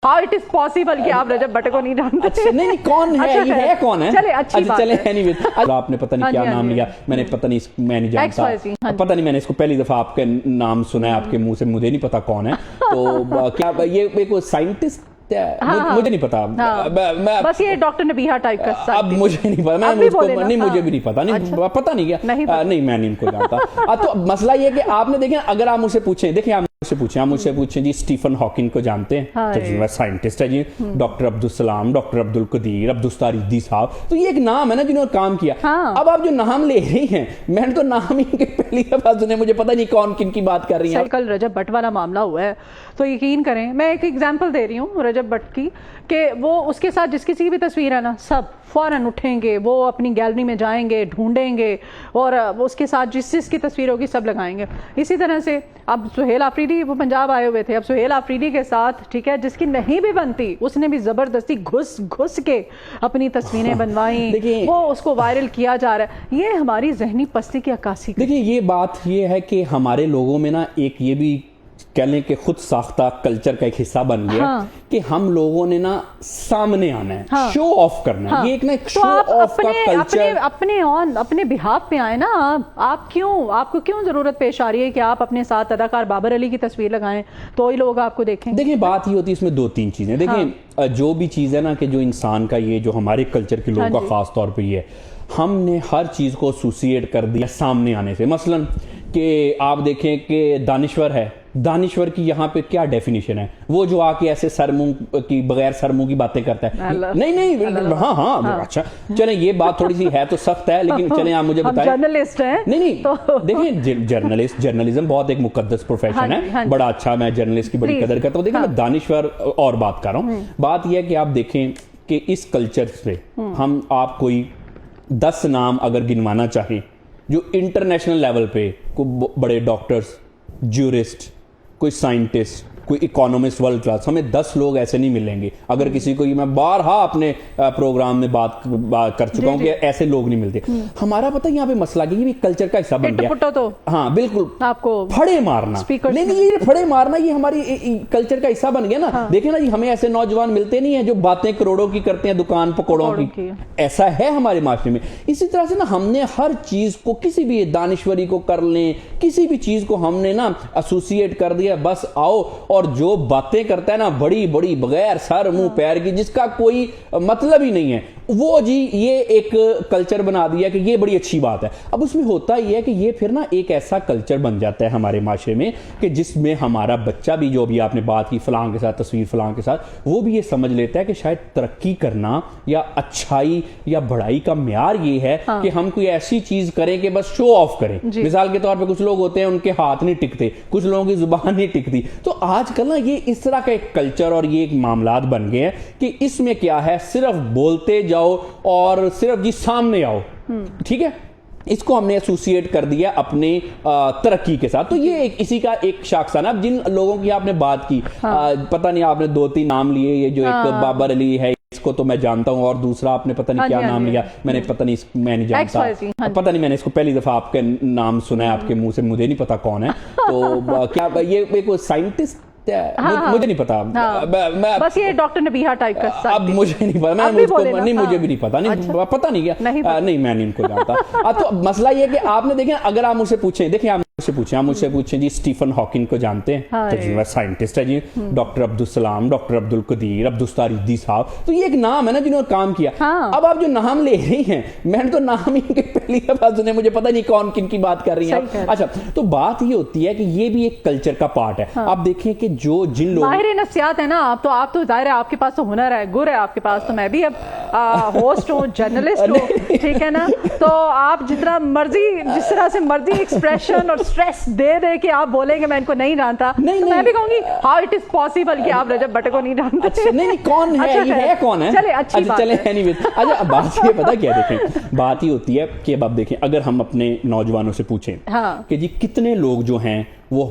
How it is possible کہ آپ رجب but کو نہیں جانتے؟ اچھا نہیں کون ہے یہ ہے کون ہے؟ چلے اچھی بات ہے. چلے آپ نے پتہ نہیں کیا نام لیا، میں نے پتہ نہیں، میں نہیں جانتا، پتہ نہیں، میں نے اس کو پہلی دفعہ آپ کا نام سنا ہے آپ کے منہ سے، مجھے نہیں پتا کون ہے. تو کیا یہ کوئی سائنٹسٹ؟ مجھے نہیں پتا، بس یہ ڈاکٹر نبیہہ ٹائپ کا. اب مجھے نہیں پتا، میں نہیں، مجھے بھی نہیں پتا، نہیں پتا نہیں کیا، نہیں میں نہیں ان کو جانتا. تو مسئلہ یہ کہ آپ نے دیکھیں، اگر آپ مجھ سے پوچھیں، دیکھیں آپ مجھ سے پوچھیں جی اسٹیفن ہاکنگ کو جانتے ہیں؟ سائنٹسٹ ہے جی. ڈاکٹر عبدالسلام، ڈاکٹر عبدالقدیر، عبدالستار صاحب، تو یہ ایک نام ہے نا جنہوں نے کام کیا. اب آپ جو نام لے رہی ہیں، میں نے تو نام ہی کے پہلی دفعہ سنے، مجھے پتہ نہیں کون کن کی بات کر رہی ہیں. کل رجب بٹ والا معاملہ ہوا ہے تو یقین کریں، میں ایک ایگزامپل دے رہی ہوں رجب بٹ کی، کہ وہ اس کے ساتھ جس کسی کی بھی تصویر ہے نا، سب فوراً اٹھیں گے، وہ اپنی گیلری میں جائیں گے، ڈھونڈیں گے، اور اس کے ساتھ جس کی تصویر ہوگی سب لگائیں گے. اسی طرح سے اب سہیل آفریدی، وہ پنجاب آئے ہوئے تھے، اب سہیل آفریدی کے ساتھ ٹھیک ہے، جس کی نہیں بھی بنتی، اس نے بھی زبردستی گھس کے اپنی تصویریں بنوائیں، وہ اس کو وائرل کیا جا رہا ہے. یہ ہماری ذہنی پستی کی عکاسی. دیکھیں یہ بات یہ ہے کہ ہمارے لوگوں میں نا ایک یہ بھی کہہ لیں کہ خود ساختہ کلچر کا ایک حصہ بن گیا کہ ہم لوگوں نے نا سامنے آنا ہے، شو آف کرنا ہے. یہ ایک نا شو آف کا کلچر. اپنے بہاف پہ آئے نا. آپ کو کیوں ضرورت پیش آ رہی ہے کہ آپ اپنے ساتھ اداکار بابر علی کی تصویر لگائیں تو ہی لوگ آپ کو دیکھیں؟ دیکھیں بات یہ ہوتی ہے اس میں دو تین چیزیں. دیکھیں جو بھی چیز ہے نا کہ جو انسان کا، یہ جو ہمارے کلچر کے لوگوں کا خاص طور پہ یہ ہے، ہم نے ہر چیز کو ایسوسیٹ کر دیا سامنے آنے سے. مثلا کہ آپ دیکھیں کہ دانشور ہے، دانشور کی یہاں پہ کیا ڈیفینیشن ہے؟ وہ جو آ کے ایسے سر منہ کی، بغیر سر منہ کی باتیں کرتا ہے. نہیں ہاں اچھا چلیں، یہ بات تھوڑی سی ہے تو سخت ہے، لیکن چلیں آپ مجھے بتائیں. جرنلسٹ ہیں. نہیں دیکھیں جرنلزم بہت ایک مقدس پروفیشن ہے، بڑا اچھا، میں جرنلسٹ کی بڑی قدر کرتا ہوں. دیکھیں میں دانشور اور بات کر رہا ہوں. بات یہ ہے کہ آپ دیکھیں کہ اس کلچر سے ہم آپ کوئی 10 نام اگر گنوانا چاہیں جو انٹرنیشنل لیول پہ کوئی بڑے ڈاکٹرز، جیورسٹ، کوئی سائنٹسٹ، کوئی اکانومسٹ ورلڈ کلاس، ہمیں 10 لوگ ایسے نہیں ملیں گے. اگر کسی کو، میں بارہا اپنے پروگرام میں بات کر چکا ہوں کہ ایسے لوگ نہیں ملتے. ہمارا پتہ یہاں پہ مسئلہ کہ یہ کلچر کا حصہ بن گیا. ہاں بالکل، آپ کو پھڑے مارنا، نہیں یہ پھڑے مارنا یہ ہماری کلچر کا حصہ بن گیا نا. دیکھیں نا جی، ہمیں ایسے نوجوان ملتے نہیں ہیں جو باتیں کروڑوں کی کرتے ہیں دکان پکوڑوں کی. ایسا ہے ہمارے معاشرے میں. اسی طرح سے نا ہم نے ہر چیز کو، کسی بھی دانشوری کو کر لیں، کسی بھی چیز کو ہم نے نا ایسوسیٹ کر دیا، بس آؤ اور جو باتیں کرتا ہے نا بڑی بڑی بغیر سر منہ پیر کی، جس کا کوئی مطلب ہی نہیں ہے، وہ جی یہ ایک کلچر بنا دیا کہ یہ بڑی اچھی بات ہے. اب اس میں ہوتا یہ ہے کہ یہ پھر نا ایک ایسا کلچر بن جاتا ہے ہمارے معاشرے میں کہ جس میں ہمارا بچہ بھی، جو بھی آپ نے بات کی فلاں کے ساتھ تصویر، فلاں کے ساتھ، وہ بھی یہ سمجھ لیتا ہے کہ شاید ترقی کرنا یا اچھائی یا بڑائی کا معیار یہ ہے کہ ہم کوئی ایسی چیز کریں کہ بس شو آف کریں. مثال کے طور پہ کچھ لوگ ہوتے ہیں ان کے ہاتھ نہیں ٹکتے، کچھ لوگوں کی زبان نہیں ٹکتی. تو آج کل نا یہ اس طرح کا ایک کلچر اور یہ ایک معاملات بن گئے ہیں کہ اس میں کیا ہے، صرف بولتے جاؤ اور صرف جی سامنے آؤ. ٹھیک ہے، اس کو ہم نے ایسوسیٹ کر دیا اپنے ترقی کے ساتھ. تو یہ اسی کا ایک شاخسہ نا. اب جن لوگوں کی آپ نے بات کی، پتہ نہیں آپ نے 2-3 نام لیے. یہ جو ایک بابر علی ہے، اس کو تو میں جانتا ہوں، اور دوسرا آپ نے پتہ نہیں کیا نام لیا، میں نے پتہ نہیں، میں نہیں جانتا، پتہ نہیں، میں نے اس کو پہلی دفعہ آپ کا نام سنا ہے آپ کے منہ سے، مجھے نہیں پتا کون ہے. تو کیا یہ کوئی سائنٹسٹ؟ مجھے نہیں پتا، بس یہ ڈاکٹر نبیہہ ٹائپ کا. اب مجھے نہیں پتا، نہیں مجھے بھی نہیں پتا، نہیں پتا نہیں کیا، نہیں میں نہیں ان کو جانتا. تو مسئلہ یہ کہ آپ نے دیکھیں، اگر آپ مجھ سے پوچھیں، دیکھیں آپ مجھ سے پوچھیں جی اسٹیفن ہاکنگ کو جانتے ہیں؟ سائنٹسٹ ہے جی. ڈاکٹر عبدالسلام، ڈاکٹر عبدالقدیر، عبدالستار صاحب، تو یہ ایک نام ہے نا جنہوں نے کام کیا. اب آپ جو نام لے رہی ہیں، میں نے تو نام ہی کے پہلی دفعہ سنے، مجھے پتہ نہیں کون کن کی بات کر رہی ہیں. اچھا تو بات یہ ہوتی ہے کہ یہ بھی ایک کلچر کا پارٹ ہے. آپ دیکھیں کہ جو جن لوگ ماہر نفسیات ہے نا، آپ تو ظاہر ہے آپ کے پاس تو ہنر ہے، گر ہے آپ کے پاس. تو میں بھی اب ہوسٹ ہوں، جرنلسٹ ہوں، ٹھیک ہے نا. تو آپ جتنا مرضی، جس طرح سے مرضی ایکسپریشن اور سٹریس دے کہ آپ بولیں گے میں ان کو نہیں جانتا، تو میں بھی کہوں گی ہاؤ اٹ از پاسبل کہ آپ رجب بٹ کو نہیں جانتے. نہیں کون ہے، یہ ہے کون ہے؟ چلے اچھی بات ہے. اچھا بات یہ پتہ کیا، دیکھیں بات یہ ہوتی ہے کہ اب آپ دیکھیں، اگر ہم اپنے نوجوانوں سے پوچھیں کہ جی کتنے لوگ جو ہیں وہ